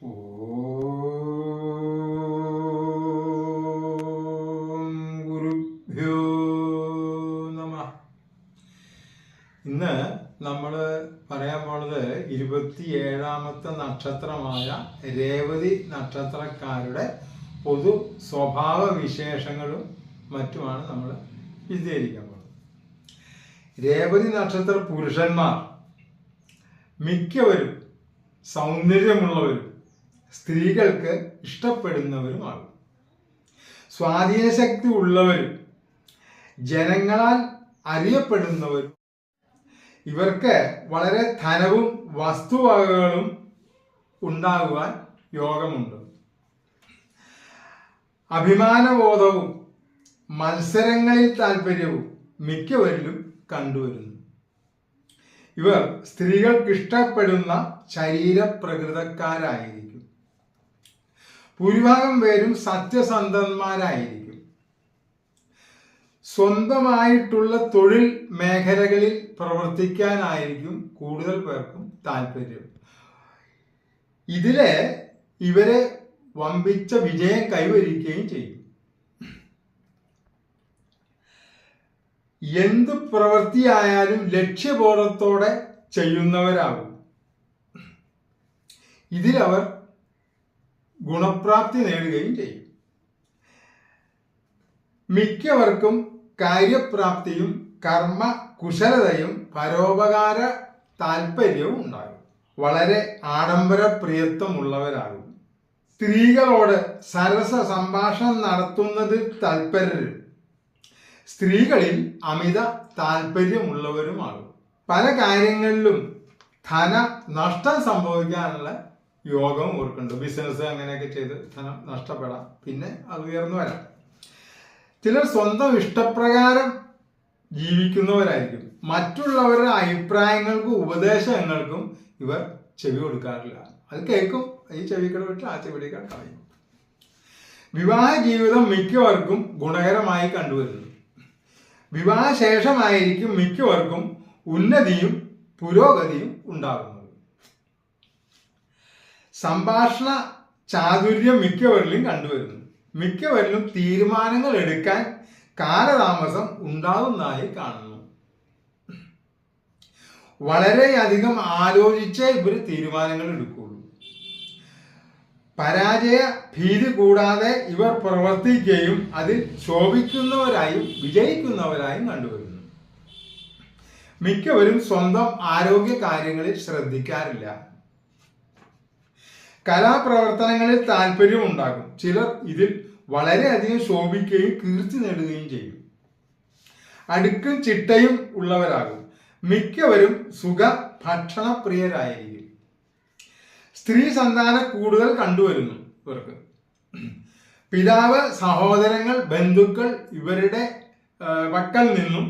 ഓം ഗുരുഭ്യോ നമഃ. ഇന്ന് നമ്മൾ പറയാൻ പോണത് 27ാമത്തെ നക്ഷത്രമായ രേവതി നക്ഷത്രക്കാരുടെ പൊതു സ്വഭാവ വിശേഷങ്ങളും മറ്റുമാണ് നമ്മൾ വിശദീകരിക്കാൻ പോകുന്നത്. രേവതി നക്ഷത്ര പുരുഷന്മാർ മിക്കവരും സൗന്ദര്യമുള്ളവരും സ്ത്രീകൾക്ക് ഇഷ്ടപ്പെടുന്നവരുമാകും. സ്വാധീനശക്തി ഉള്ളവരും ജനങ്ങളാൽ അറിയപ്പെടുന്നവരും. ഇവർക്ക് വളരെ ധനവും വസ്തുവകകളും ഉണ്ടാകുവാൻ യോഗമുണ്ട്. അഭിമാനബോധവും മത്സരങ്ങളിൽ താല്പര്യവും മിക്കവരിലും കണ്ടുവരുന്നു. ഇവർ സ്ത്രീകൾക്ക് ഇഷ്ടപ്പെടുന്ന ശരീരപ്രകൃതക്കാരായിരിക്കും. ഭൂരിഭാഗം പേരും സത്യസന്ധന്മാരായിരിക്കും. സ്വന്തമായിട്ടുള്ള തൊഴിൽ മേഖലകളിൽ പ്രവർത്തിക്കാനായിരിക്കും കൂടുതൽ പേർക്കും താല്പര്യം. ഇതില് ഇവരെ വമ്പിച്ച വിജയം കൈവരിക്കുകയും ചെയ്യും. എന്ത് പ്രവൃത്തിയായാലും ലക്ഷ്യബോധത്തോടെ ചെയ്യുന്നവരാകും. ഇതിലവർ ഗുണപ്രാപ്തി നേടുകയും ചെയ്യും. മിക്കവർക്കും കാര്യപ്രാപ്തിയും കർമ്മ കുശലതയും പരോപകാര താല്പര്യവും ഉണ്ടാകും. വളരെ ആഡംബര പ്രിയത്വമുള്ളവരാകും. സ്ത്രീകളോട് സരസ സംഭാഷണം നടത്തുന്നതിൽ തൽപരരും സ്ത്രീകളിൽ അമിത താല്പര്യമുള്ളവരുമാകും. പല കാര്യങ്ങളിലും ധന നഷ്ടം സംഭവിക്കാനുള്ള യോഗം ഓർക്കുന്നുണ്ട്. ബിസിനസ് അങ്ങനെയൊക്കെ ചെയ്ത് ധനം നഷ്ടപ്പെടാം, പിന്നെ അത് ഉയർന്നു വരാം. ചിലർ സ്വന്തം ഇഷ്ടപ്രകാരം ജീവിക്കുന്നവരായിരിക്കും. മറ്റുള്ളവരുടെ അഭിപ്രായങ്ങൾക്കും ഉപദേശങ്ങൾക്കും ഇവർ ചെവി കൊടുക്കാറില്ല. അത് കേൾക്കും, ഈ ചെവിക്കട വിട്ട് ആ ചെവിടിക്കട കളയും. വിവാഹ ജീവിതം മിക്കവർക്കും ഗുണകരമായി കണ്ടുവരുന്നു. വിവാഹശേഷമായിരിക്കും മിക്കവർക്കും ഉന്നതിയും പുരോഗതിയും ഉണ്ടാകുന്നത്. സംഭാഷണ ചാതുര്യം മിക്കവരിലും കണ്ടുവരുന്നു. മിക്കവരിലും തീരുമാനങ്ങൾ എടുക്കാൻ കാലതാമസം ഉണ്ടാകുന്നതായി കാണുന്നു. വളരെയധികം ആലോചിച്ചേ ഇവർ തീരുമാനങ്ങൾ എടുക്കുള്ളൂ. പരാജയ ഭീതി കൂടാതെ ഇവർ പ്രവർത്തിക്കുകയും അതിൽ ശോഭിക്കുന്നവരായും വിജയിക്കുന്നവരായും കണ്ടുവരുന്നു. മിക്കവരും സ്വന്തം ആരോഗ്യ കാര്യങ്ങളിൽ ശ്രദ്ധിക്കാറില്ല. കലാപ്രവർത്തനങ്ങളിൽ താല്പര്യമുണ്ടാകും. ചിലർ ഇതിൽ വളരെയധികം ശോഭിക്കുകയും കീർത്തി നേടുകയും ചെയ്യും. അടുക്കും ചിട്ടയും ഉള്ളവരാകും. മിക്കവരും സുഖ ഭക്ഷണപ്രിയരായിരിക്കും. സ്ത്രീ സന്താനം കൂടുതൽ കണ്ടുവരുന്നു ഇവർക്ക്. പിതാവ്, സഹോദരങ്ങൾ, ബന്ധുക്കൾ ഇവരുടെ പക്കൽ നിന്നും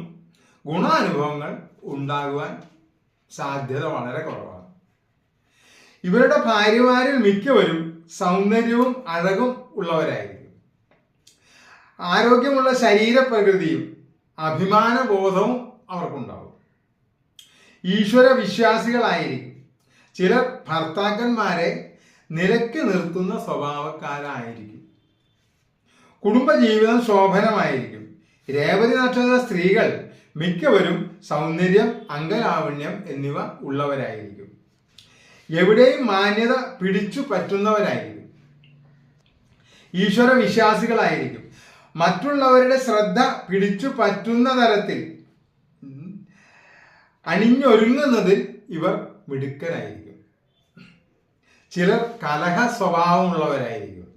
ഗുണാനുഭവങ്ങൾ ഉണ്ടാകുവാൻ സാധ്യത വളരെ കുറവാണ്. ഇവരുടെ ഭാര്യമാരിൽ മിക്കവരും സൗന്ദര്യവും അഴകും ഉള്ളവരായിരിക്കും. ആരോഗ്യമുള്ള ശരീരപ്രകൃതിയും അഭിമാനബോധവും അവർക്കുണ്ടാവും. ഈശ്വര വിശ്വാസികളായിരിക്കും. ചിലർ ഭർത്താക്കന്മാരെ നിലയ്ക്ക് നിർത്തുന്ന സ്വഭാവക്കാരായിരിക്കും. കുടുംബജീവിതം ശോഭനമായിരിക്കും. രേവതി നക്ഷത്ര സ്ത്രീകൾ മിക്കവരും സൗന്ദര്യം, അംഗലാവണ്യം എന്നിവ ഉള്ളവരായിരിക്കും. എവിടെയും മാന്യത പിടിച്ചു പറ്റുന്നവരായിരിക്കും. ഈശ്വര വിശ്വാസികളായിരിക്കും. മറ്റുള്ളവരുടെ ശ്രദ്ധ പിടിച്ചു പറ്റുന്ന തരത്തിൽ അണിഞ്ഞൊരുങ്ങുന്നതിൽ ഇവർ മിടുക്കരായിരിക്കും. ചിലർ കലഹ സ്വഭാവമുള്ളവരായിരിക്കും.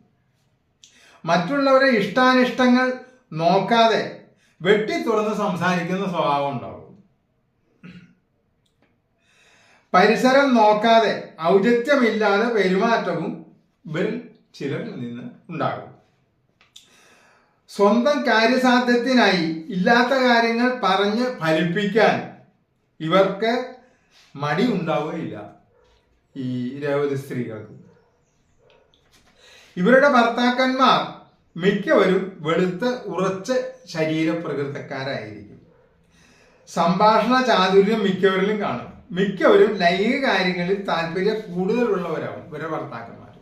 മറ്റുള്ളവരെ ഇഷ്ടാനിഷ്ടങ്ങൾ നോക്കാതെ വെട്ടി തുറന്ന് സംസാരിക്കുന്ന സ്വഭാവം ഉണ്ടാവും. പരിസരം നോക്കാതെ ഔചിത്യമില്ലാതെ പെരുമാറ്റവും ഇവരിൽ ചിലരിൽ നിന്ന് ഉണ്ടാകും. സ്വന്തം കാര്യസാധ്യത്തിനായി ഇല്ലാത്ത കാര്യങ്ങൾ പറഞ്ഞ് ഫലിപ്പിക്കാൻ ഇവർക്ക് മടി ഉണ്ടാവുകയില്ല. ഈ രേവതി സ്ത്രീകൾക്ക് ഇവരുടെ ഭർത്താക്കന്മാർ മിക്കവരും വെളുത്ത് ഉറച്ച ശരീരപ്രകൃതക്കാരായിരിക്കും. സംഭാഷണ ചാതുര്യം മിക്കവരിലും കാണും. മിക്കവരും ലൈംഗിക കാര്യങ്ങളിൽ താല്പര്യം കൂടുതലുള്ളവരാകും ഇവരുടെ ഭർത്താക്കന്മാർ.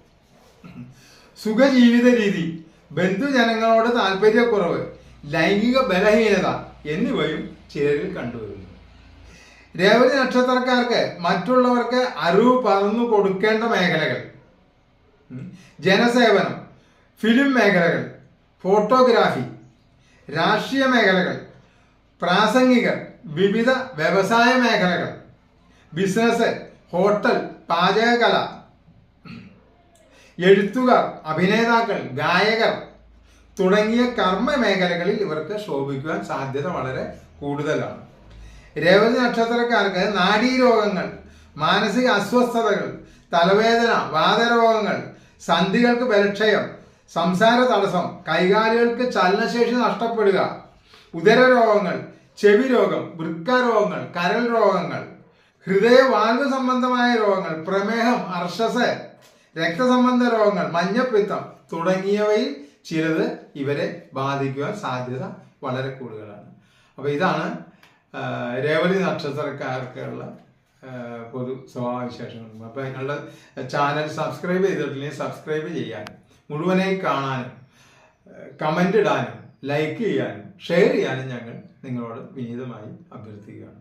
സുഖജീവിത രീതി, ബന്ധുജനങ്ങളോട് താല്പര്യക്കുറവ്, ലൈംഗിക ബലഹീനത എന്നിവയും ചിലരിൽ കണ്ടുവരുന്നു. രേവതി നക്ഷത്രക്കാർക്ക് മറ്റുള്ളവർക്ക് അറിവ് പകർന്നു കൊടുക്കേണ്ട മേഖലകൾ: ജനസേവനം, ഫിലിം മേഖലകൾ, ഫോട്ടോഗ്രാഫി, രാഷ്ട്രീയ മേഖലകൾ, പ്രാസംഗികർ, വിവിധ വ്യവസായ മേഖലകൾ, ബിസിനസ്, ഹോട്ടൽ, പാചകകല, എഴുത്തുകാർ, അഭിനേതാക്കൾ, ഗായകർ തുടങ്ങിയ കർമ്മ മേഖലകളിൽ ഇവർക്ക് ശോഭിക്കുവാൻ സാധ്യത വളരെ കൂടുതലാണ്. രേവതി നക്ഷത്രക്കാർക്ക് നാഡീരോഗങ്ങൾ, മാനസിക അസ്വസ്ഥതകൾ, തലവേദന, വാതരോഗങ്ങൾ, സന്ധികൾക്ക് ബലക്ഷയം, സംസാര തടസ്സം, കൈകാലുകൾക്ക് ചലനശേഷി നഷ്ടപ്പെടുക, ഉദരരോഗങ്ങൾ, ചെവി രോഗം, വൃക്കരോഗങ്ങൾ, കരൾ രോഗങ്ങൾ, ഹൃദയവാൽവ് സംബന്ധമായ രോഗങ്ങൾ, പ്രമേഹം, അർശസ്, രക്തസംബന്ധ രോഗങ്ങൾ, മഞ്ഞപ്പിത്തം തുടങ്ങിയവയിൽ ചിലത് ഇവരെ ബാധിക്കുവാൻ സാധ്യത വളരെ കൂടുതലാണ്. അപ്പോൾ ഇതാണ് രേവതി നക്ഷത്രക്കാർക്കുള്ള പൊതു സ്വഭാവവിശേഷങ്ങൾ. അപ്പോൾ നിങ്ങളുടെ ചാനൽ സബ്സ്ക്രൈബ് ചെയ്തിട്ടില്ലെങ്കിൽ സബ്സ്ക്രൈബ് ചെയ്യാനും, മുഴുവനായി കാണാനും, കമൻ്റ് ഇടാനും, ലൈക്ക് ചെയ്യാനും, ഷെയർ ചെയ്യാനും ഞങ്ങൾ നിങ്ങളോട് വിനീതമായി അഭ്യർത്ഥിക്കുകയാണ്.